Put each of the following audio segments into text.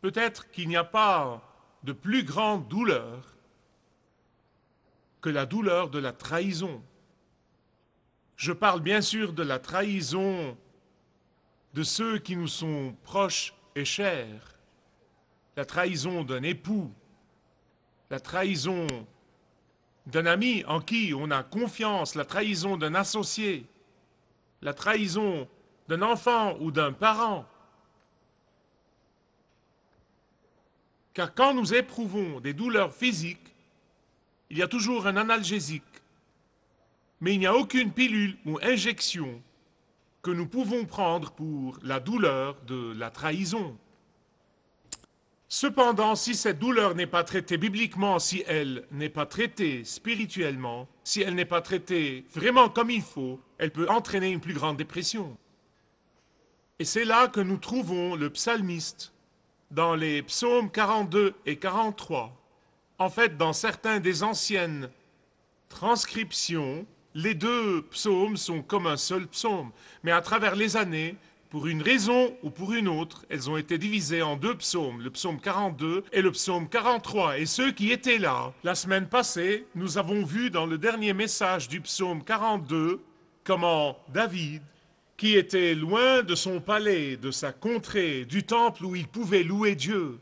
Peut-être qu'il n'y a pas de plus grande douleur que la douleur de la trahison. Je parle bien sûr de la trahison de ceux qui nous sont proches et chers, la trahison d'un époux, la trahison d'un ami en qui on a confiance, la trahison d'un associé, la trahison d'un enfant ou d'un parent. Car quand nous éprouvons des douleurs physiques, il y a toujours un analgésique, mais il n'y a aucune pilule ou injection que nous pouvons prendre pour la douleur de la trahison. Cependant, si cette douleur n'est pas traitée bibliquement, si elle n'est pas traitée spirituellement, si elle n'est pas traitée vraiment comme il faut, elle peut entraîner une plus grande dépression. Et c'est là que nous trouvons le psalmiste dans les psaumes 42 et 43. En fait, dans certains des anciennes transcriptions, les deux psaumes sont comme un seul psaume. Mais à travers les années, pour une raison ou pour une autre, elles ont été divisées en deux psaumes, le psaume 42 et le psaume 43. Et ceux qui étaient là, la semaine passée, nous avons vu dans le dernier message du psaume 42 comment David, qui était loin de son palais, de sa contrée, du temple où il pouvait louer Dieu,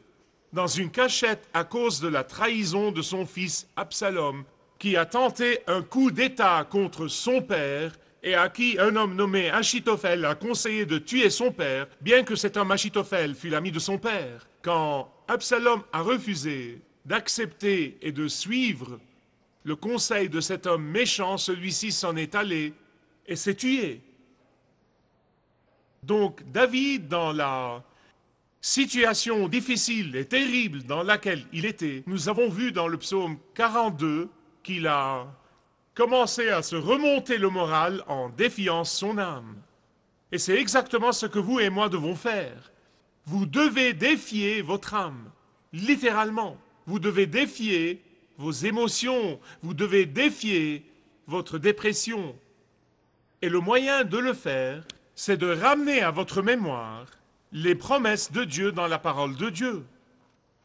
dans une cachette à cause de la trahison de son fils Absalom, qui a tenté un coup d'État contre son père et à qui un homme nommé Achitophel a conseillé de tuer son père, bien que cet homme Achitophel fût l'ami de son père. Quand Absalom a refusé d'accepter et de suivre le conseil de cet homme méchant, celui-ci s'en est allé et s'est tué. Donc David, dans la situation difficile et terrible dans laquelle il était, nous avons vu dans le psaume 42 qu'il a commencé à se remonter le moral en défiant son âme. Et c'est exactement ce que vous et moi devons faire. Vous devez défier votre âme, littéralement. Vous devez défier vos émotions, vous devez défier votre dépression. Et le moyen de le faire, c'est de ramener à votre mémoire les promesses de Dieu dans la parole de Dieu.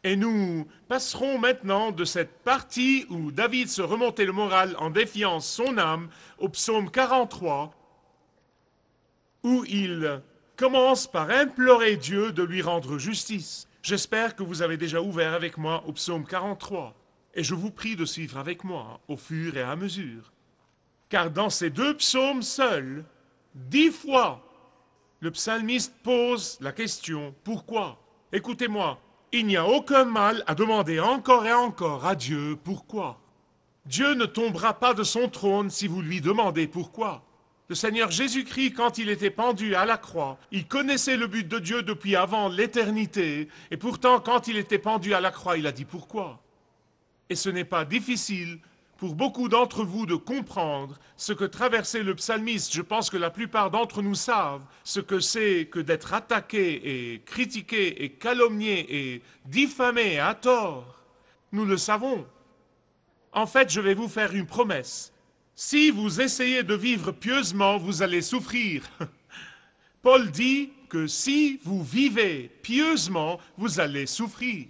Et nous passerons maintenant de cette partie où David se remontait le moral en défiant son âme au psaume 43, où il commence par implorer Dieu de lui rendre justice. J'espère que vous avez déjà ouvert avec moi au psaume 43, et je vous prie de suivre avec moi au fur et à mesure. Car dans ces deux psaumes seuls, 10 fois, le psalmiste pose la question « Pourquoi ?» Écoutez-moi, il n'y a aucun mal à demander encore et encore à Dieu « Pourquoi ?» Dieu ne tombera pas de son trône si vous lui demandez « Pourquoi ?» Le Seigneur Jésus-Christ, quand il était pendu à la croix, il connaissait le but de Dieu depuis avant l'éternité, et pourtant, quand il était pendu à la croix, il a dit « Pourquoi ?» Et ce n'est pas difficile pour beaucoup d'entre vous de comprendre ce que traversait le psalmiste. Je pense que la plupart d'entre nous savent ce que c'est que d'être attaqué et critiqué et calomnié et diffamé à tort. Nous le savons. En fait, je vais vous faire une promesse. Si vous essayez de vivre pieusement, vous allez souffrir. Paul dit que si vous vivez pieusement, vous allez souffrir.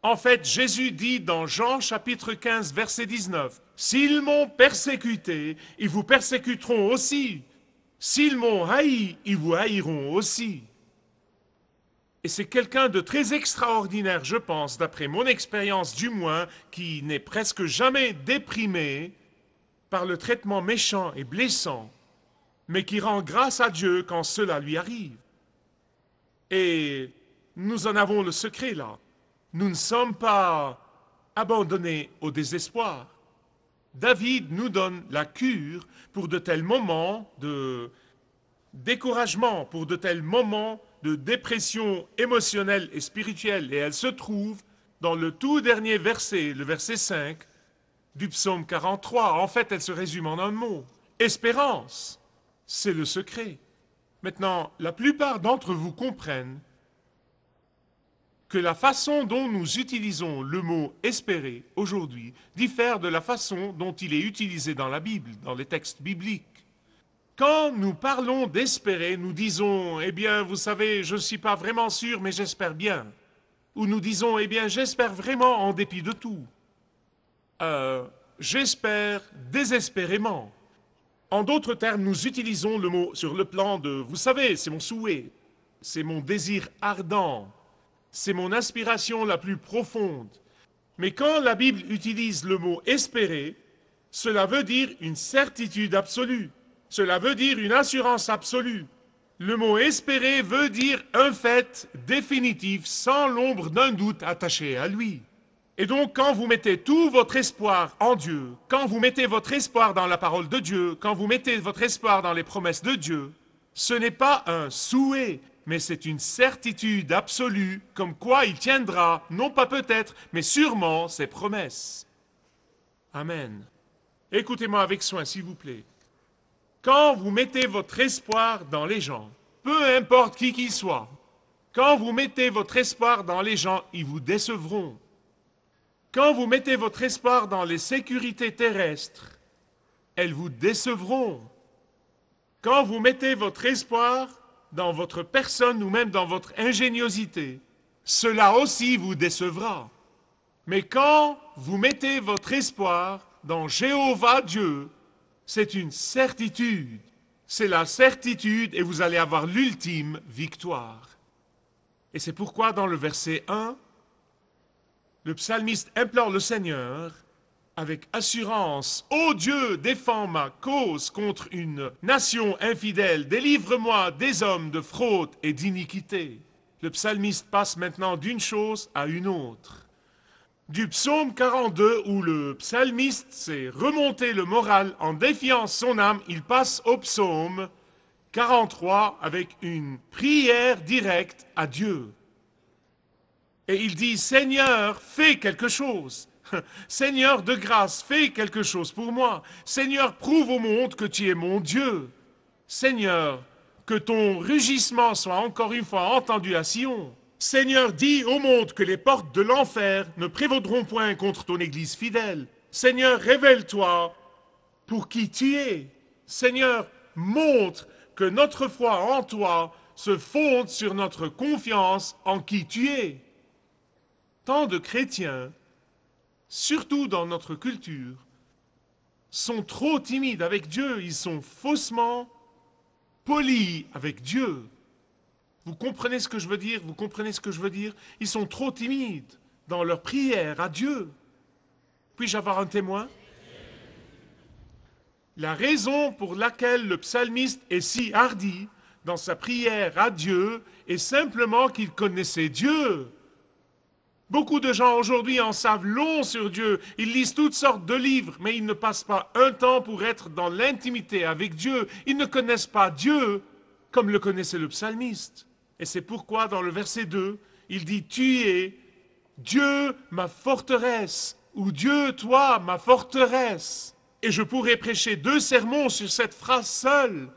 En fait, Jésus dit dans Jean chapitre 15, verset 19, « S'ils m'ont persécuté, ils vous persécuteront aussi. S'ils m'ont haï, ils vous haïront aussi. » Et c'est quelqu'un de très extraordinaire, je pense, d'après mon expérience du moins, qui n'est presque jamais déprimé par le traitement méchant et blessant, mais qui rend grâce à Dieu quand cela lui arrive. Et nous en avons le secret là. Nous ne sommes pas abandonnés au désespoir. David nous donne la cure pour de tels moments de découragement, pour de tels moments de dépression émotionnelle et spirituelle. Et elle se trouve dans le tout dernier verset, le verset 5 du psaume 43. En fait, elle se résume en un mot. Espérance, c'est le secret. Maintenant, la plupart d'entre vous comprennent que la façon dont nous utilisons le mot « espérer » aujourd'hui diffère de la façon dont il est utilisé dans la Bible, dans les textes bibliques. Quand nous parlons d'espérer, nous disons « Eh bien, vous savez, je ne suis pas vraiment sûr, mais j'espère bien. » où nous disons, eh bien, j'espère vraiment en dépit de tout. J'espère désespérément. En d'autres termes, nous utilisons le mot sur le plan de, vous savez, c'est mon souhait, c'est mon désir ardent, c'est mon aspiration la plus profonde. Mais quand la Bible utilise le mot espérer, cela veut dire une certitude absolue. Cela veut dire une assurance absolue. Le mot espérer veut dire un fait définitif, sans l'ombre d'un doute attaché à lui. Et donc, quand vous mettez tout votre espoir en Dieu, quand vous mettez votre espoir dans la parole de Dieu, quand vous mettez votre espoir dans les promesses de Dieu, ce n'est pas un souhait, mais c'est une certitude absolue, comme quoi il tiendra, non pas peut-être, mais sûrement ses promesses. Amen. Écoutez-moi avec soin, s'il vous plaît. Quand vous mettez votre espoir dans les gens, peu importe qui qu'ils soient, quand vous mettez votre espoir dans les gens, ils vous décevront. Quand vous mettez votre espoir dans les sécurités terrestres, elles vous décevront. Quand vous mettez votre espoir dans votre personne ou même dans votre ingéniosité, cela aussi vous décevra. Mais quand vous mettez votre espoir dans Jéhovah Dieu, c'est une certitude. C'est la certitude et vous allez avoir l'ultime victoire. Et c'est pourquoi dans le verset 1, le psalmiste implore le Seigneur avec assurance. « Ô Dieu, défends ma cause contre une nation infidèle. Délivre-moi des hommes de fraude et d'iniquité. » Le psalmiste passe maintenant d'une chose à une autre. Du psaume 42, où le psalmiste s'est remonté le moral en défiant son âme, il passe au psaume 43 avec une prière directe à Dieu. Et il dit, Seigneur, fais quelque chose. Seigneur de grâce, fais quelque chose pour moi. Seigneur, prouve au monde que tu es mon Dieu. Seigneur, que ton rugissement soit encore une fois entendu à Sion. Seigneur, dis au monde que les portes de l'enfer ne prévaudront point contre ton Église fidèle. Seigneur, révèle-toi pour qui tu es. Seigneur, montre que notre foi en toi se fonde sur notre confiance en qui tu es. Tant de chrétiens, surtout dans notre culture, sont trop timides avec Dieu, ils sont faussement polis avec Dieu. Vous comprenez ce que je veux dire? Vous comprenez ce que je veux dire? Ils sont trop timides dans leur prière à Dieu. Puis-je avoir un témoin? La raison pour laquelle le psalmiste est si hardi dans sa prière à Dieu est simplement qu'il connaissait Dieu. Beaucoup de gens aujourd'hui en savent long sur Dieu. Ils lisent toutes sortes de livres, mais ils ne passent pas un temps pour être dans l'intimité avec Dieu. Ils ne connaissent pas Dieu comme le connaissait le psalmiste. Et c'est pourquoi dans le verset 2, il dit « Tu es Dieu ma forteresse » ou « Dieu, toi, ma forteresse ». Et je pourrais prêcher 2 sermons sur cette phrase seule,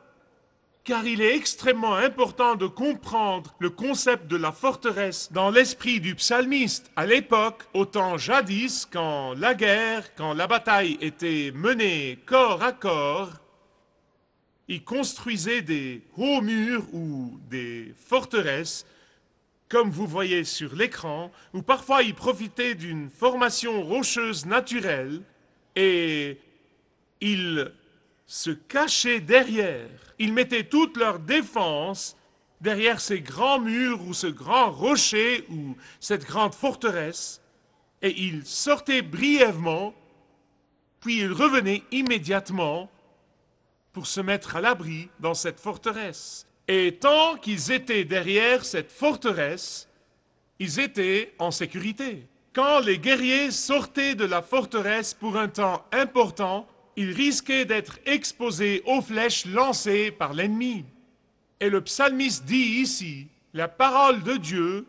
car il est extrêmement important de comprendre le concept de la forteresse dans l'esprit du psalmiste. À l'époque, au temps jadis, quand la guerre, quand la bataille était menée corps à corps, il construisait des hauts murs ou des forteresses, comme vous voyez sur l'écran, ou parfois il profitait d'une formation rocheuse naturelle et il se cachaient derrière. Ils mettaient toute leur défense derrière ces grands murs ou ce grand rocher ou cette grande forteresse et ils sortaient brièvement, puis ils revenaient immédiatement pour se mettre à l'abri dans cette forteresse. Et tant qu'ils étaient derrière cette forteresse, ils étaient en sécurité. Quand les guerriers sortaient de la forteresse pour un temps important, ils risquaient d'être exposés aux flèches lancées par l'ennemi. Et le psalmiste dit ici, la parole de Dieu,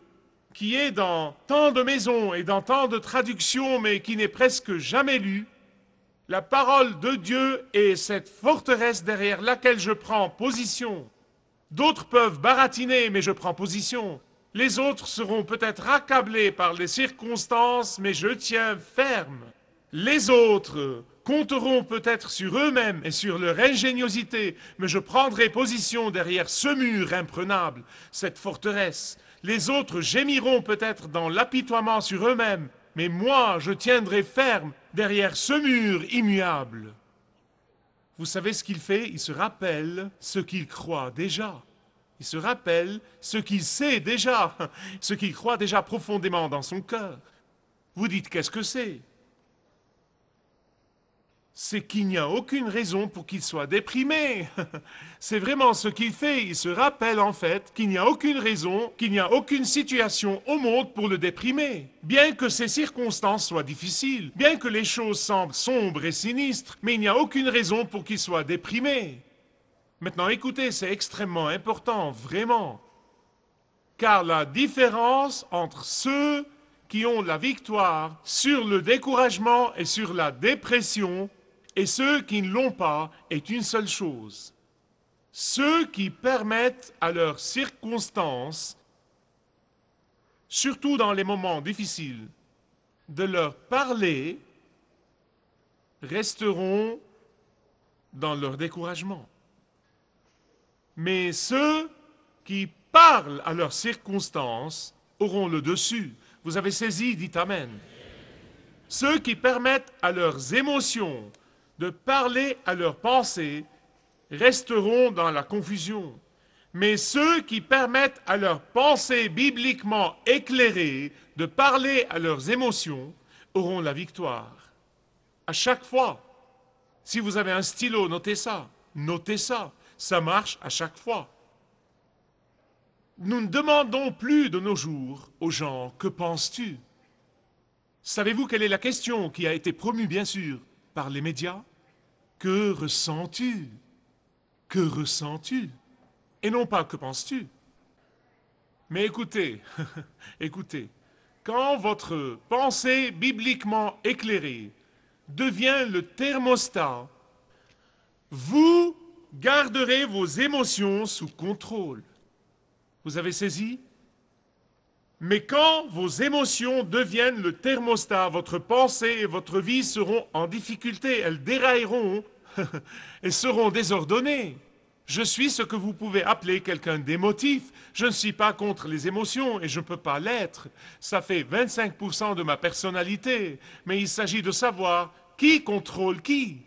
qui est dans tant de maisons et dans tant de traductions, mais qui n'est presque jamais lue, la parole de Dieu est cette forteresse derrière laquelle je prends position. D'autres peuvent baratiner, mais je prends position. Les autres seront peut-être accablés par les circonstances, mais je tiens ferme. Les autres compteront peut-être sur eux-mêmes et sur leur ingéniosité, mais je prendrai position derrière ce mur imprenable, cette forteresse. Les autres gémiront peut-être dans l'apitoiement sur eux-mêmes, mais moi je tiendrai ferme derrière ce mur immuable. Vous savez ce qu'il fait? Il se rappelle ce qu'il croit déjà. Il se rappelle ce qu'il sait déjà, ce qu'il croit déjà profondément dans son cœur. Vous dites, qu'est-ce que c'est? C'est qu'il n'y a aucune raison pour qu'il soit déprimé. C'est vraiment ce qu'il fait. Il se rappelle en fait qu'il n'y a aucune raison, qu'il n'y a aucune situation au monde pour le déprimer. Bien que ces circonstances soient difficiles, bien que les choses semblent sombres et sinistres, mais il n'y a aucune raison pour qu'il soit déprimé. Maintenant, écoutez, c'est extrêmement important, vraiment. Car la différence entre ceux qui ont la victoire sur le découragement et sur la dépression et ceux qui ne l'ont pas est une seule chose. Ceux qui permettent à leurs circonstances, surtout dans les moments difficiles, de leur parler, resteront dans leur découragement. Mais ceux qui parlent à leurs circonstances auront le dessus. Vous avez saisi, dites Amen. Ceux qui permettent à leurs émotions de parler à leurs pensées resteront dans la confusion. Mais ceux qui permettent à leurs pensées bibliquement éclairées de parler à leurs émotions auront la victoire. À chaque fois, si vous avez un stylo, notez ça. Notez ça. Ça marche à chaque fois. Nous ne demandons plus de nos jours aux gens « Que penses-tu » Savez-vous quelle est la question qui a été promue, bien sûr, par les médias? Que ressens-tu? Que ressens-tu? Et non pas que penses-tu? Mais écoutez, écoutez, quand votre pensée bibliquement éclairée devient le thermostat, vous garderez vos émotions sous contrôle. Vous avez saisi? Mais quand vos émotions deviennent le thermostat, votre pensée et votre vie seront en difficulté, elles dérailleront et seront désordonnées. Je suis ce que vous pouvez appeler quelqu'un d'émotif. Je ne suis pas contre les émotions et je ne peux pas l'être. Ça fait 25% de ma personnalité. Mais il s'agit de savoir qui contrôle qui.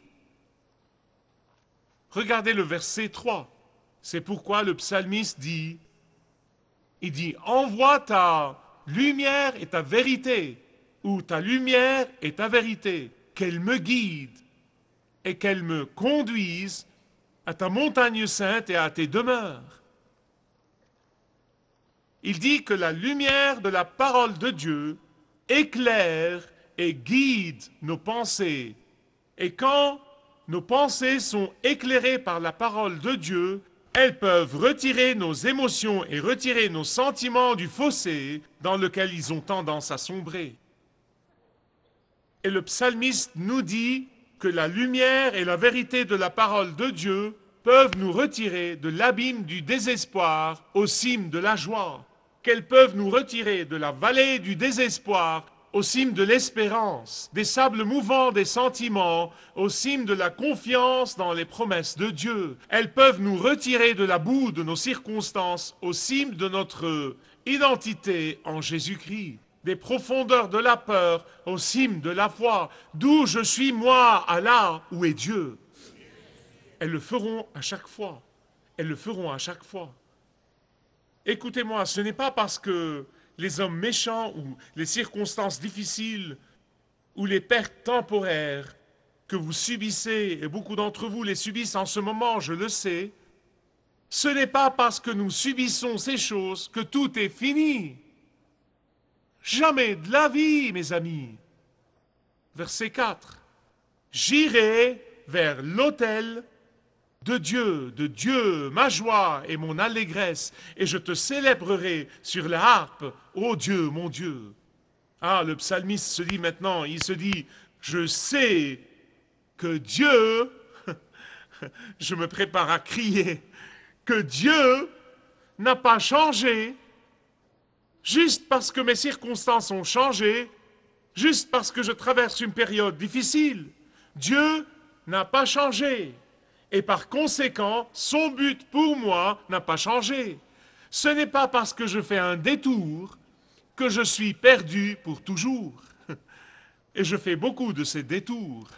Regardez le verset 3. C'est pourquoi le psalmiste dit, il dit, envoie ta lumière et ta vérité, ou ta lumière et ta vérité, qu'elle me guide et qu'elle me conduise à ta montagne sainte et à tes demeures. Il dit que la lumière de la parole de Dieu éclaire et guide nos pensées. Et quand nos pensées sont éclairées par la parole de Dieu, elles peuvent retirer nos émotions et retirer nos sentiments du fossé dans lequel ils ont tendance à sombrer. Et le psalmiste nous dit que la lumière et la vérité de la parole de Dieu peuvent nous retirer de l'abîme du désespoir aux cimes de la joie, qu'elles peuvent nous retirer de la vallée du désespoir aux cimes de l'espérance, des sables mouvants des sentiments, aux cimes de la confiance dans les promesses de Dieu. Elles peuvent nous retirer de la boue de nos circonstances, aux cimes de notre identité en Jésus-Christ, des profondeurs de la peur, aux cimes de la foi, d'où je suis moi à là où est Dieu. Elles le feront à chaque fois. Elles le feront à chaque fois. Écoutez-moi, ce n'est pas parce que les hommes méchants ou les circonstances difficiles ou les pertes temporaires que vous subissez, et beaucoup d'entre vous les subissent en ce moment, je le sais, ce n'est pas parce que nous subissons ces choses que tout est fini. Jamais de la vie, mes amis. Verset 4. J'irai vers l'autel de Dieu, ma joie et mon allégresse, et je te célébrerai sur la harpe, ô Dieu, mon Dieu. Ah, le psalmiste se dit maintenant, il se dit, je sais que Dieu, je me prépare à crier, que Dieu n'a pas changé, juste parce que mes circonstances ont changé, juste parce que je traverse une période difficile. Dieu n'a pas changé. Et par conséquent, son but pour moi n'a pas changé. Ce n'est pas parce que je fais un détour que je suis perdu pour toujours. Et je fais beaucoup de ces détours.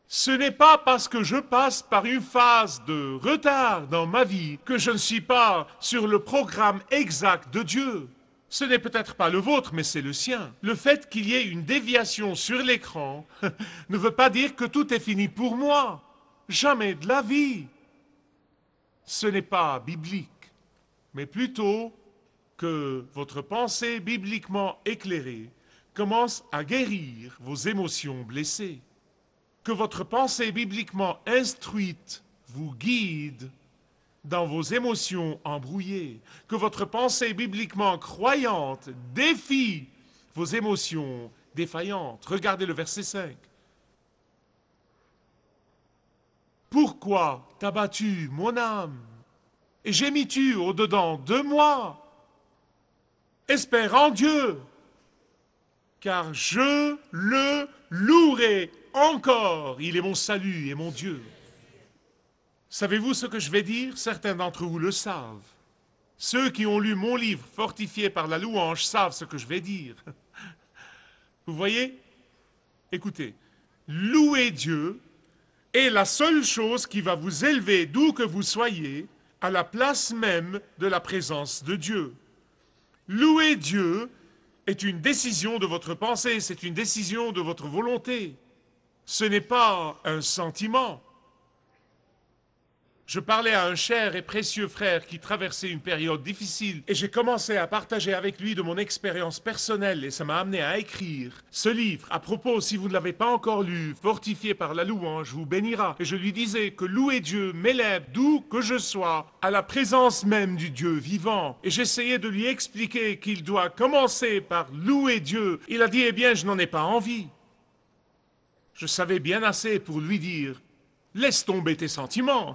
Ce n'est pas parce que je passe par une phase de retard dans ma vie que je ne suis pas sur le programme exact de Dieu. Ce n'est peut-être pas le vôtre, mais c'est le sien. Le fait qu'il y ait une déviation sur l'écran ne veut pas dire que tout est fini pour moi. Jamais de la vie. Ce n'est pas biblique, mais plutôt que votre pensée bibliquement éclairée commence à guérir vos émotions blessées. Que votre pensée bibliquement instruite vous guide dans vos émotions embrouillées. Que votre pensée bibliquement croyante défie vos émotions défaillantes. Regardez le verset 5. Pourquoi t'as battu mon âme et gémis-tu au-dedans de moi? Espère en Dieu, car je le louerai encore. Il est mon salut et mon Dieu. Savez-vous ce que je vais dire? Certains d'entre vous le savent. Ceux qui ont lu mon livre Fortifié par la louange savent ce que je vais dire. Vous voyez? Écoutez, louer Dieu est la seule chose qui va vous élever d'où que vous soyez à la place même de la présence de Dieu. Louer Dieu est une décision de votre pensée, c'est une décision de votre volonté. Ce n'est pas un sentiment. Je parlais à un cher et précieux frère qui traversait une période difficile et j'ai commencé à partager avec lui de mon expérience personnelle et ça m'a amené à écrire ce livre. À propos, si vous ne l'avez pas encore lu, Fortifié par la louange vous bénira. Et je lui disais que louer Dieu m'élève d'où que je sois à la présence même du Dieu vivant. Et j'essayais de lui expliquer qu'il doit commencer par louer Dieu. Il a dit, eh bien, je n'en ai pas envie. Je savais bien assez pour lui dire, laisse tomber tes sentiments.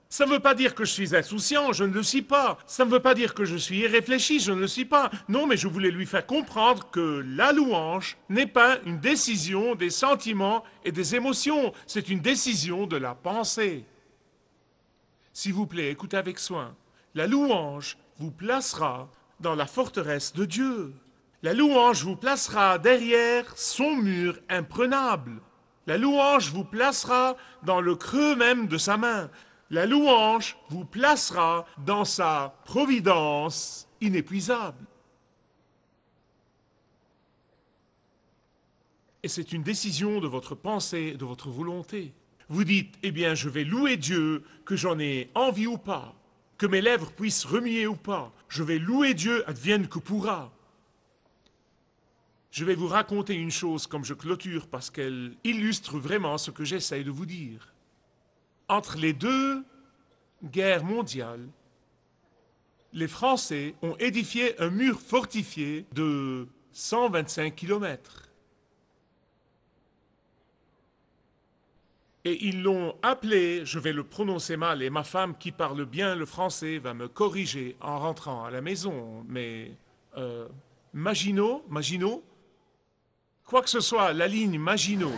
Ça ne veut pas dire que je suis insouciant, je ne le suis pas. Ça ne veut pas dire que je suis irréfléchi, je ne le suis pas. Non, mais je voulais lui faire comprendre que la louange n'est pas une décision des sentiments et des émotions, c'est une décision de la pensée. S'il vous plaît, écoutez avec soin. La louange vous placera dans la forteresse de Dieu. La louange vous placera derrière son mur imprenable. La louange vous placera dans le creux même de sa main. La louange vous placera dans sa providence inépuisable. Et c'est une décision de votre pensée, de votre volonté. Vous dites, eh bien, je vais louer Dieu, que j'en ai envie ou pas, que mes lèvres puissent remuer ou pas. Je vais louer Dieu, advienne que pourra. Je vais vous raconter une chose comme je clôture parce qu'elle illustre vraiment ce que j'essaye de vous dire. Entre les deux guerres mondiales, les Français ont édifié un mur fortifié de 125 kilomètres. Et ils l'ont appelé, je vais le prononcer mal, et ma femme qui parle bien le français va me corriger en rentrant à la maison, mais Maginot, quoi que ce soit, la ligne Maginot.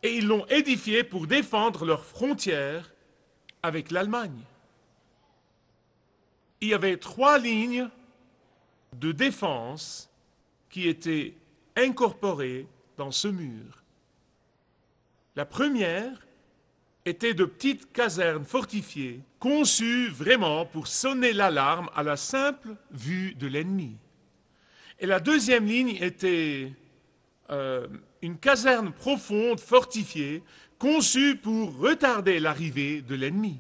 Et ils l'ont édifié pour défendre leurs frontières avec l'Allemagne. Il y avait 3 lignes de défense qui étaient incorporées dans ce mur. La première était de petites casernes fortifiées, conçues vraiment pour sonner l'alarme à la simple vue de l'ennemi. Et la deuxième ligne était une caserne profonde, fortifiée, conçue pour retarder l'arrivée de l'ennemi.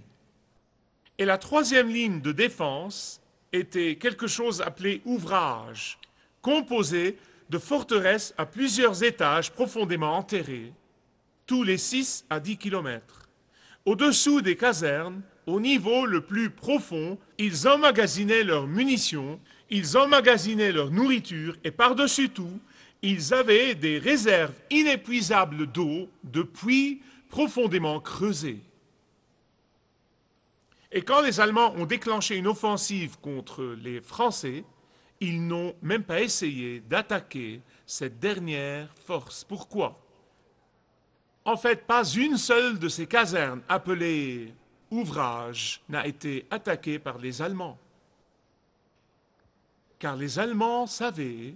Et la troisième ligne de défense était quelque chose appelé ouvrage, composé de forteresses à plusieurs étages profondément enterrées, tous les 6 à 10 kilomètres. Au-dessous des casernes, au niveau le plus profond, ils emmagasinaient leurs munitions, ils emmagasinaient leur nourriture et par-dessus tout, ils avaient des réserves inépuisables d'eau de puits profondément creusés. Et quand les Allemands ont déclenché une offensive contre les Français, ils n'ont même pas essayé d'attaquer cette dernière force. Pourquoi? En fait, pas une seule de ces casernes appelées ouvrages n'a été attaquée par les Allemands. Car les Allemands savaient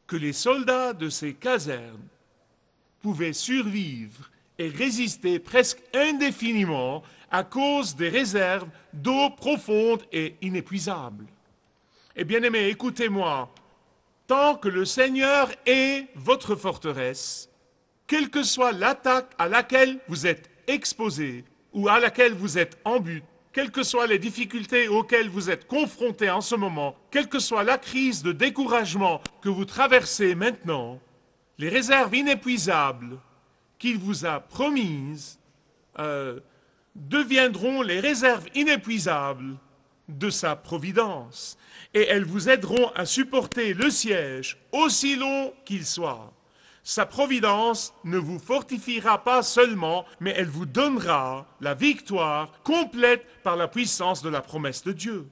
que les soldats de ces casernes pouvaient survivre et résister presque indéfiniment à cause des réserves d'eau profonde et inépuisable. Et bien aimés, écoutez-moi, tant que le Seigneur est votre forteresse, quelle que soit l'attaque à laquelle vous êtes exposé ou à laquelle vous êtes en but, quelles que soient les difficultés auxquelles vous êtes confrontés en ce moment, quelle que soit la crise de découragement que vous traversez maintenant, les réserves inépuisables qu'il vous a promises deviendront les réserves inépuisables de sa providence. Et elles vous aideront à supporter le siège, aussi long qu'il soit. Sa providence ne vous fortifiera pas seulement, mais elle vous donnera la victoire complète par la puissance de la promesse de Dieu.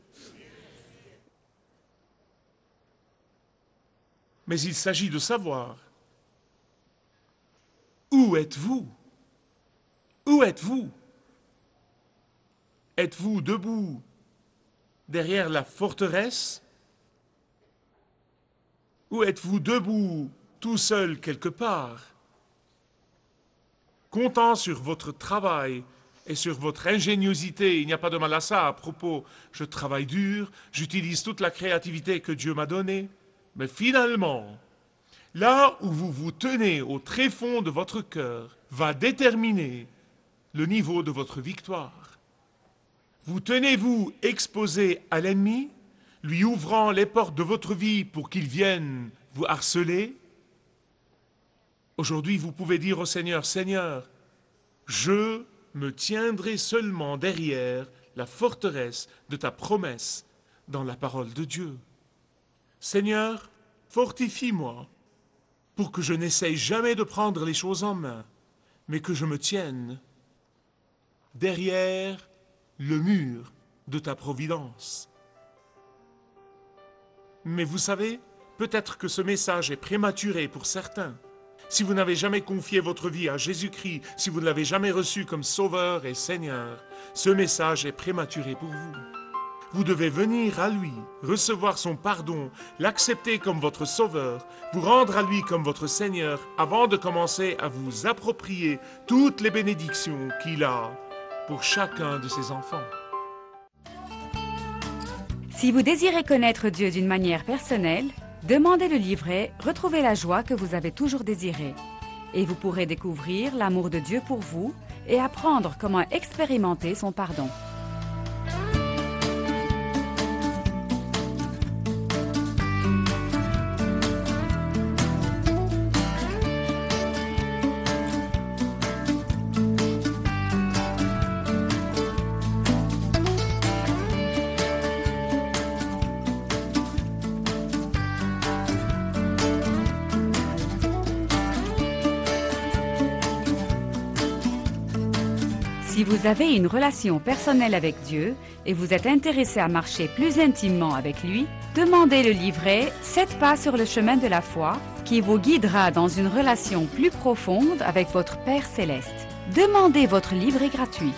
Mais il s'agit de savoir, où êtes-vous? Où êtes-vous? Êtes-vous debout derrière la forteresse? Ou êtes-vous debout tout seul quelque part, comptant sur votre travail et sur votre ingéniosité? Il n'y a pas de mal à ça à propos. Je travaille dur, j'utilise toute la créativité que Dieu m'a donnée. Mais finalement, là où vous vous tenez au tréfonds de votre cœur va déterminer le niveau de votre victoire. Vous tenez-vous exposé à l'ennemi, lui ouvrant les portes de votre vie pour qu'il vienne vous harceler? Aujourd'hui, vous pouvez dire au Seigneur, « Seigneur, je me tiendrai seulement derrière la forteresse de ta promesse dans la parole de Dieu. Seigneur, fortifie-moi pour que je n'essaye jamais de prendre les choses en main, mais que je me tienne derrière le mur de ta providence. » Mais vous savez, peut-être que ce message est prématuré pour certains. Si vous n'avez jamais confié votre vie à Jésus-Christ, si vous ne l'avez jamais reçu comme Sauveur et Seigneur, ce message est prématuré pour vous. Vous devez venir à lui, recevoir son pardon, l'accepter comme votre Sauveur, vous rendre à lui comme votre Seigneur, avant de commencer à vous approprier toutes les bénédictions qu'il a pour chacun de ses enfants. Si vous désirez connaître Dieu d'une manière personnelle, demandez le livret « Retrouvez la joie que vous avez toujours désirée » et vous pourrez découvrir l'amour de Dieu pour vous et apprendre comment expérimenter son pardon. Si vous avez une relation personnelle avec Dieu et vous êtes intéressé à marcher plus intimement avec lui, demandez le livret « 7 pas sur le chemin de la foi » qui vous guidera dans une relation plus profonde avec votre Père Céleste. Demandez votre livret gratuit.